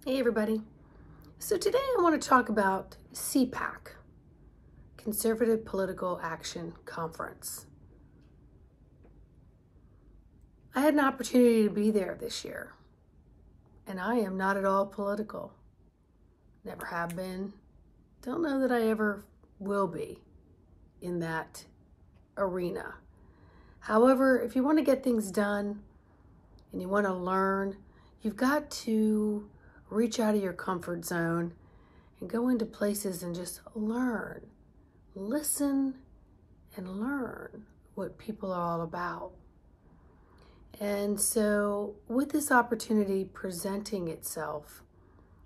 Hey everybody. So today I want to talk about CPAC, Conservative Political Action Conference. I had an opportunity to be there this year, and I am not at all political. Never have been. Don't know that I ever will be in that arena. However, if you want to get things done and you want to learn, you've got to reach out of your comfort zone and go into places and just learn, listen, and learn what people are all about. And so with this opportunity presenting itself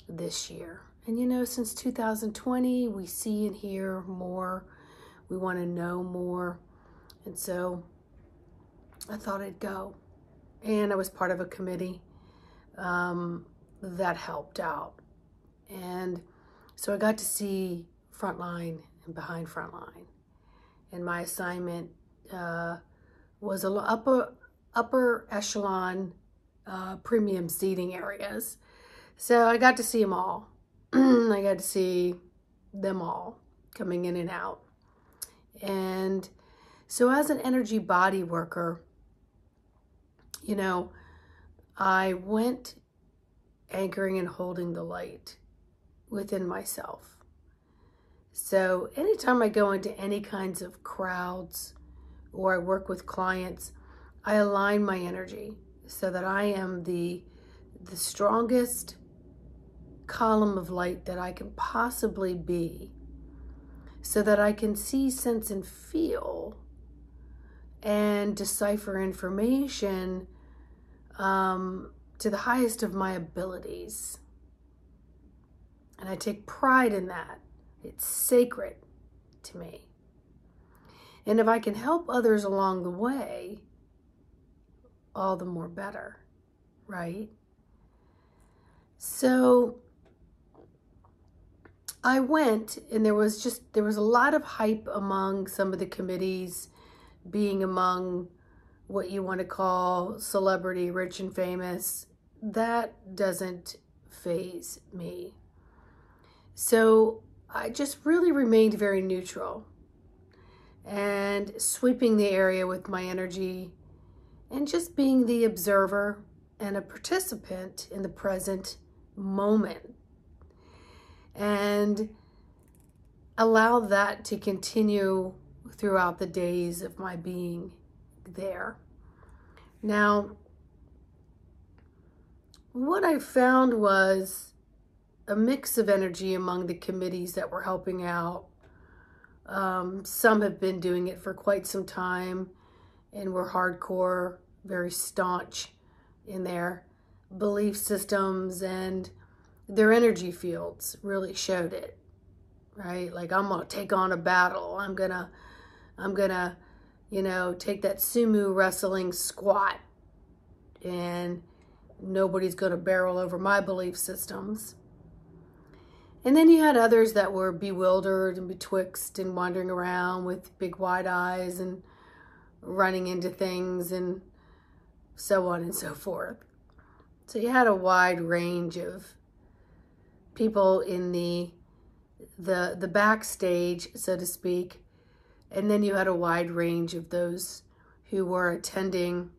this year, and since 2020, we see and hear more, we want to know more, and so I thought I'd go. And I was part of a committee that helped out. And so I got to see frontline and behind frontline. And my assignment was upper echelon premium seating areas. So I got to see them all. I got to see them all coming in and out. And so as an energy body worker, I went anchoring and holding the light within myself. So anytime I go into any kinds of crowds or I work with clients, I align my energy so that I am the strongest column of light that I can possibly be, so that I can see, sense, and feel and decipher information to the highest of my abilities. And I take pride in that. It's sacred to me. And if I can help others along the way, all the more better, right? So I went, and there was a lot of hype among some of the committees, being among what you want to call celebrity, rich and famous. That doesn't faze me. So I just really remained very neutral and sweeping the area with my energy and just being the observer and a participant in the present moment, and allow that to continue throughout the days of my being there. Now, what I found was a mix of energy among the committees that were helping out. Some have been doing it for quite some time and were hardcore, very staunch in their belief systems, and their energy fields really showed it, right? Like, I'm gonna take on a battle. I'm gonna take that sumo wrestling squat, and nobody's gonna barrel over my belief systems. And then you had others that were bewildered and betwixt and wandering around with big wide eyes and running into things and so on and so forth. So you had a wide range of people in the backstage, so to speak, and then you had a wide range of those who were attending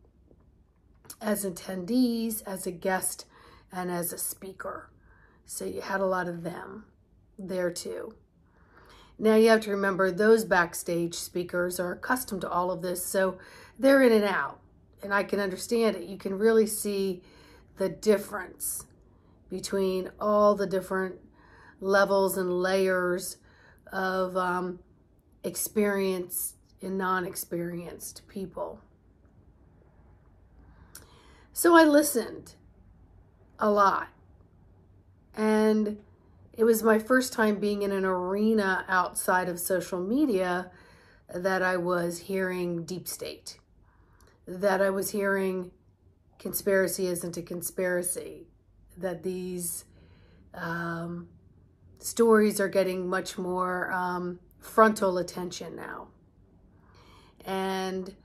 as attendees, as a guest, and as a speaker. So you had a lot of them there too. Now you have to remember, those backstage speakers are accustomed to all of this, so they're in and out, and I can understand it. You can really see the difference between all the different levels and layers of experienced and non-experienced people. So I listened a lot, and it was my first time being in an arena outside of social media that I was hearing deep state, that I was hearing conspiracy isn't a conspiracy, that these stories are getting much more frontal attention now, and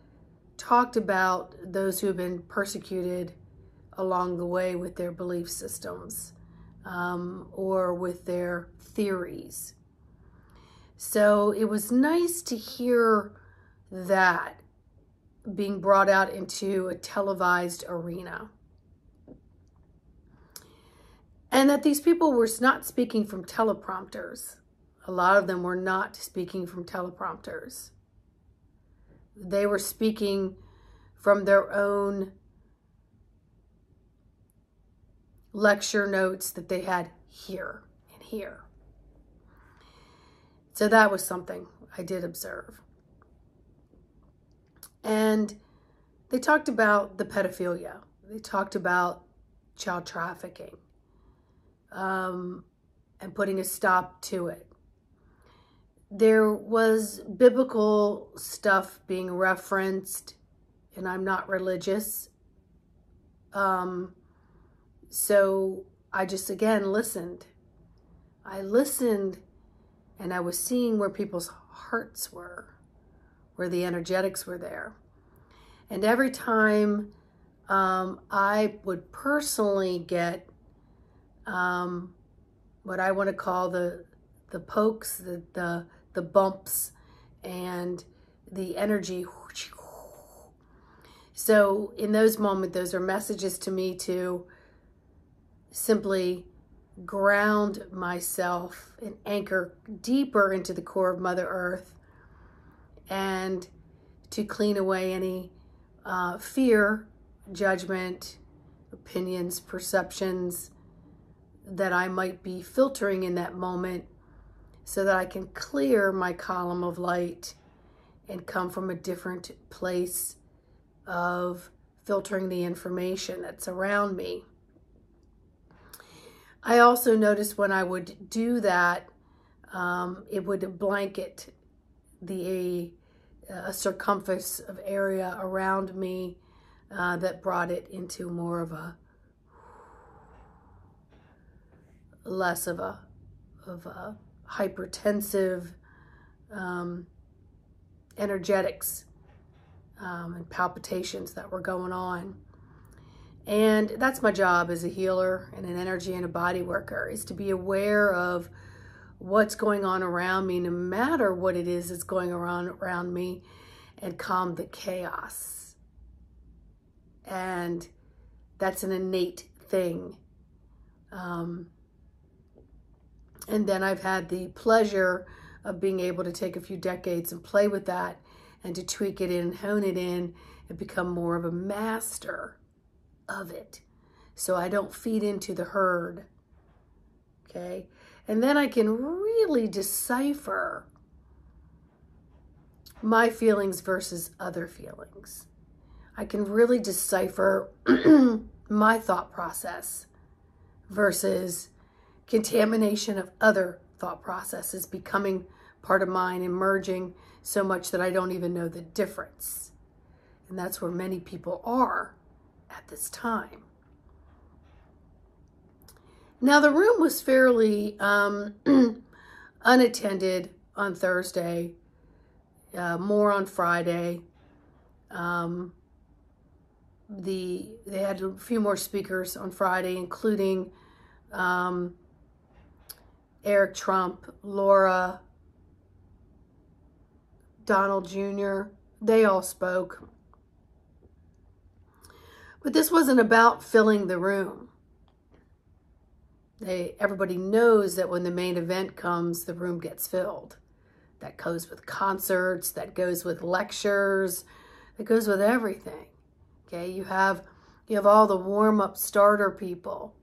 talked about those who have been persecuted along the way with their belief systems, or with their theories. So it was nice to hear that being brought out into a televised arena. And that these people were not speaking from teleprompters. A lot of them were not speaking from teleprompters. They were speaking from their own lecture notes that they had here and here. So that was something I did observe. And they talked about the pedophilia. They talked about child trafficking, and putting a stop to it. There was biblical stuff being referenced, and I'm not religious. So I just, again, listened. I listened, and I was seeing where people's hearts were, where the energetics were there. And every time I would personally get what I want to call the pokes, the bumps, and the energy. So in those moments, those are messages to me to simply ground myself and anchor deeper into the core of Mother Earth, and to clean away any fear, judgment, opinions, perceptions that I might be filtering in that moment, so that I can clear my column of light and come from a different place of filtering the information that's around me. I also noticed when I would do that, it would blanket a circumference of area around me that brought it into more of a less of a hypertensive energetics and palpitations that were going on. And that's my job as a healer and an energy and a body worker, is to be aware of what's going on around me, no matter what it is that's going around me, and calm the chaos. And that's an innate thing. And then I've had the pleasure of being able to take a few decades and play with that, and to tweak it in, hone it in, and become more of a master of it, so I don't feed into the herd. Okay? And then I can really decipher my feelings versus other feelings. I can really decipher my thought process versus contamination of other thought processes becoming part of mine and merging so much that I don't even know the difference. And that's where many people are at this time. Now, the room was fairly unattended on Thursday, more on Friday. They had a few more speakers on Friday, including Eric Trump, Laura, Donald Jr. They all spoke. But this wasn't about filling the room. Everybody knows that when the main event comes, the room gets filled. That goes with concerts, that goes with lectures, that goes with everything. Okay, you have all the warm-up starter people.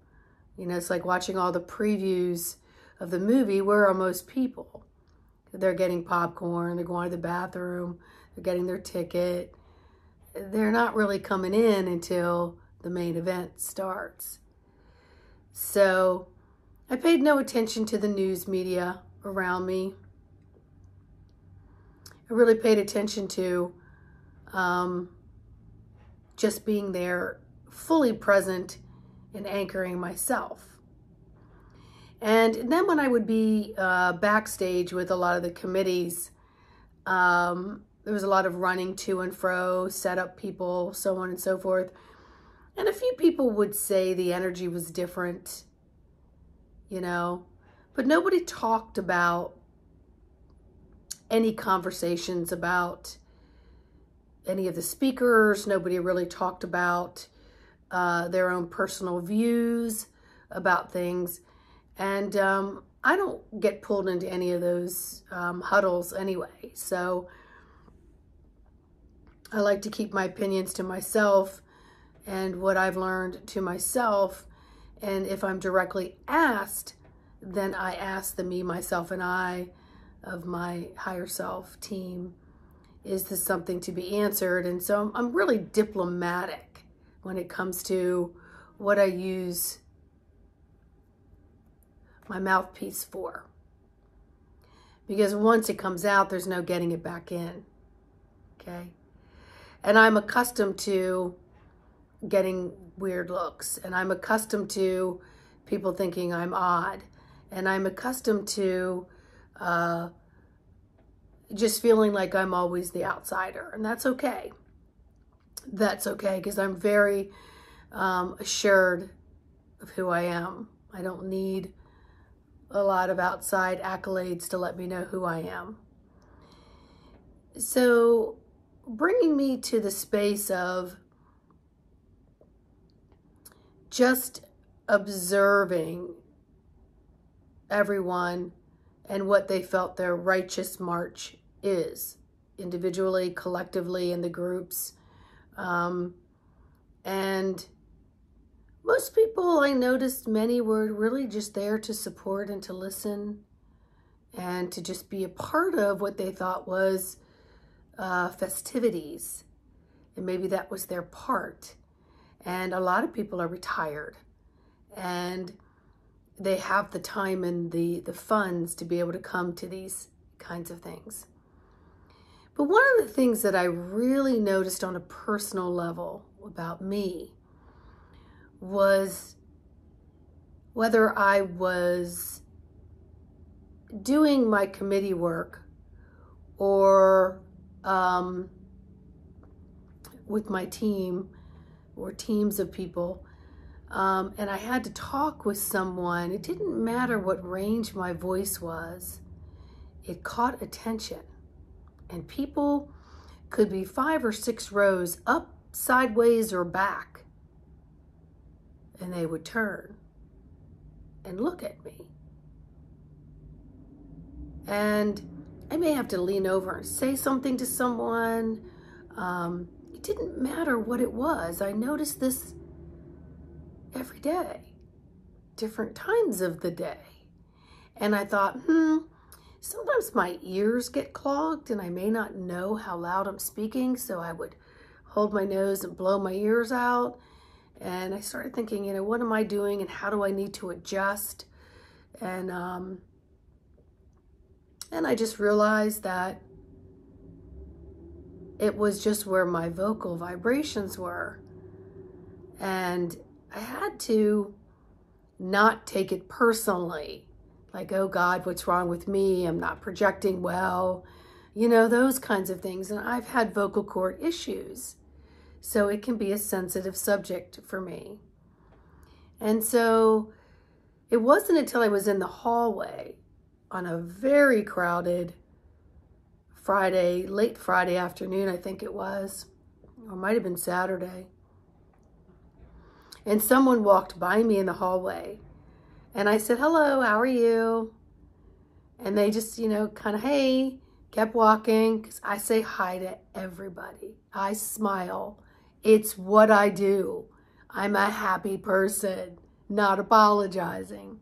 You know, it's like watching all the previews of the movie. Where are most people? They're getting popcorn, they're going to the bathroom, they're getting their ticket. They're not really coming in until the main event starts. So I paid no attention to the news media around me. I really paid attention to just being there, fully present, and anchoring myself. And then when I would be backstage with a lot of the committees, there was a lot of running to and fro, set up people, so on and so forth. And a few people would say the energy was different. But nobody talked about any conversations about any of the speakers. Nobody really talked about their own personal views about things. And I don't get pulled into any of those huddles anyway. So I like to keep my opinions to myself and what I've learned to myself. And if I'm directly asked, then I ask the me, myself, and I of my higher self team, is this something to be answered? And so I'm really diplomatic when it comes to what I use my mouthpiece for. Because once it comes out, there's no getting it back in. Okay? And I'm accustomed to getting weird looks. And I'm accustomed to people thinking I'm odd. And I'm accustomed to just feeling like I'm always the outsider. And that's okay. That's okay, because I'm very assured of who I am. I don't need a lot of outside accolades to let me know who I am. So bringing me to the space of just observing everyone and what they felt their righteous march is, individually, collectively, in the groups. And most people, I noticed many were really just there to support and to listen and to just be a part of what they thought was festivities. And maybe that was their part. And a lot of people are retired and they have the time and the funds to be able to come to these kinds of things. But one of the things that I really noticed on a personal level about me was whether I was doing my committee work or with my team or teams of people, and I had to talk with someone. It didn't matter what range my voice was. It caught attention. And people could be 5 or 6 rows up, sideways, or back. And they would turn and look at me. And I may have to lean over and say something to someone. It didn't matter what it was. I noticed this every day, different times of the day. And I thought, sometimes my ears get clogged and I may not know how loud I'm speaking, so I would hold my nose and blow my ears out. And I started thinking, what am I doing and how do I need to adjust? And I just realized that it was just where my vocal vibrations were. And I had to not take it personally. Like, oh God, what's wrong with me? I'm not projecting well. Those kinds of things. And I've had vocal cord issues. So it can be a sensitive subject for me. And so it wasn't until I was in the hallway on a very crowded Friday, late Friday afternoon, I think it was, or it might have been Saturday. And someone walked by me in the hallway. And I said, hello, how are you? And they just, kind of, hey, kept walking. Because I say hi to everybody. I smile. It's what I do. I'm a happy person, not apologizing.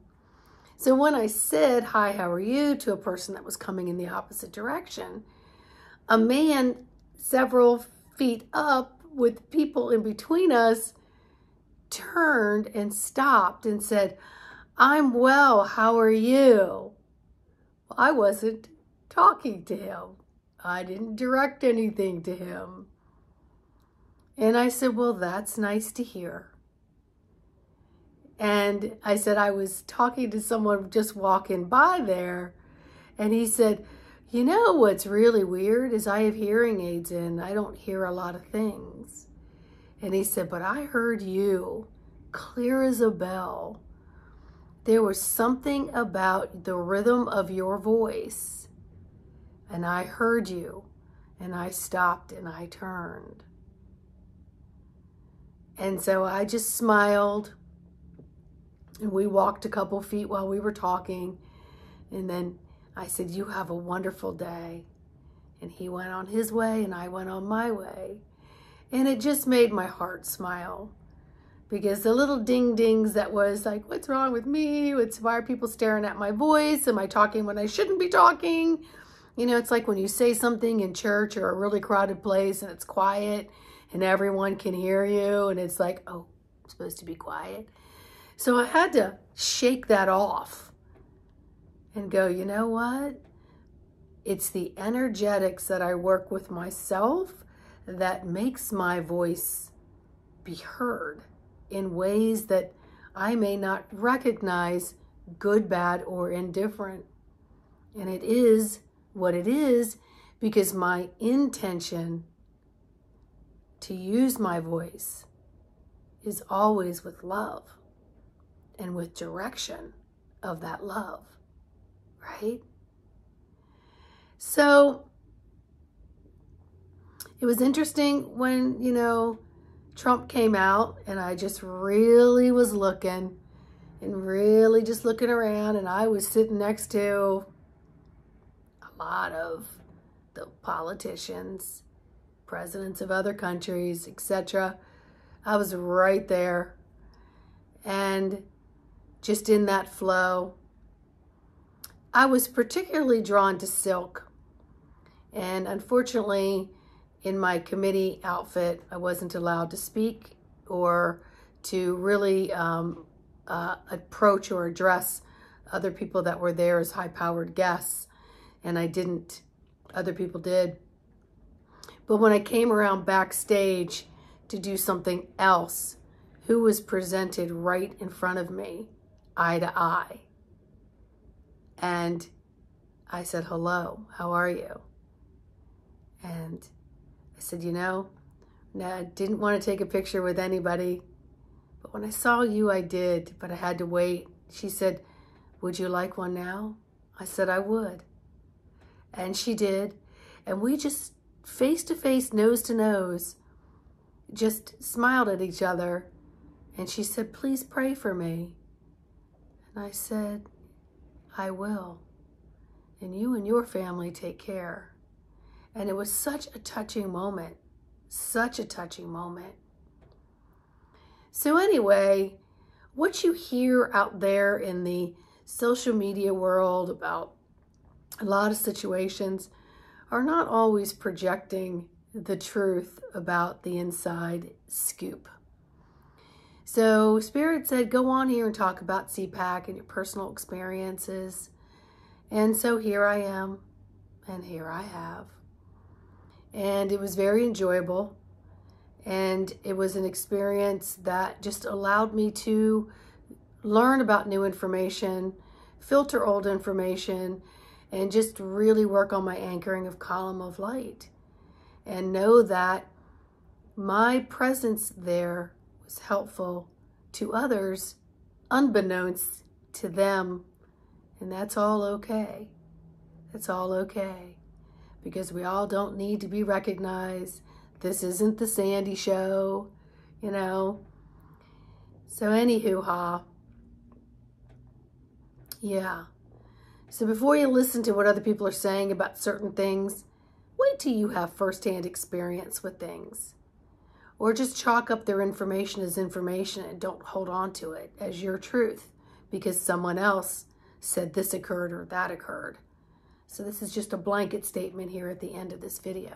So when I said, hi, how are you, to a person that was coming in the opposite direction, a man several feet up with people in between us turned and stopped and said, I'm well, how are you? Well, I wasn't talking to him. I didn't direct anything to him. And I said, well, that's nice to hear. And I said, I was talking to someone just walking by there. And he said, what's really weird is I have hearing aids in. I don't hear a lot of things. And he said, but I heard you clear as a bell. there was something about the rhythm of your voice, and I heard you, and I stopped and I turned. And so I just smiled, and we walked a couple feet while we were talking, and then I said, "You have a wonderful day." And he went on his way, and I went on my way. And it just made my heart smile, because the little ding-dings that was like, what's wrong with me? Why are people staring at my voice? Am I talking when I shouldn't be talking? You know, it's like when you say something in church or a really crowded place and it's quiet and everyone can hear you, and it's like, oh, I'm supposed to be quiet. So I had to shake that off and go, you know what? It's the energetics that I work with myself that makes my voice be heard in ways that I may not recognize, good, bad, or indifferent. And it is what it is because my intention to use my voice is always with love and with direction of that love, right? So it was interesting when, you know, Trump came out, and I just really was looking and really just looking around, and I was sitting next to a lot of the politicians, presidents of other countries, etc. I was right there, and just in that flow. I was particularly drawn to silk, and unfortunately in my committee outfit I wasn't allowed to speak or to really approach or address other people that were there as high-powered guests, and I didn't. Other people did. But when I came around backstage to do something else, who was presented right in front of me, eye to eye? And I said, "Hello, how are you?" And I said, "You know, I didn't want to take a picture with anybody, but when I saw you, I did, but I had to wait." She said, "Would you like one now?" I said, "I would." And she did. And we just face to face, nose to nose, just smiled at each other. And she said, "Please pray for me." And I said, "I will. And you and your family take care." And it was such a touching moment, such a touching moment. So anyway, what you hear out there in the social media world about a lot of situations are not always projecting the truth about the inside scoop. So Spirit said, go on here and talk about CPAC and your personal experiences. And so here I am, and here I have. And it was very enjoyable. And it was an experience that just allowed me to learn about new information, filter old information, and just really work on my anchoring of column of light. And know that my presence there was helpful to others, unbeknownst to them. And that's all okay. That's all okay. Because we all don't need to be recognized. This isn't the Sandy show, you know. So anywho, yeah. So before you listen to what other people are saying about certain things, wait till you have firsthand experience with things. Or just chalk up their information as information and don't hold on to it as your truth because someone else said this occurred or that occurred. So this is just a blanket statement here at the end of this video.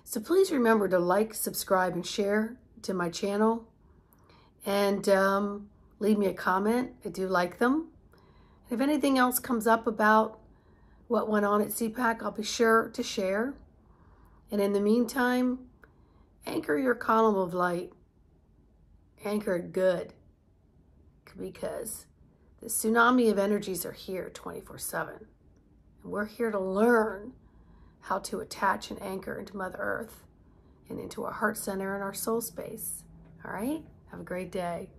So please remember to like, subscribe, and share to my channel. And leave me a comment. I do like them. If anything else comes up about what went on at CPAC, I'll be sure to share. And in the meantime, anchor your column of light. Anchor it good. Because the tsunami of energies are here 24/7. And we're here to learn how to attach and anchor into Mother Earth and into our heart center and our soul space. All right? Have a great day.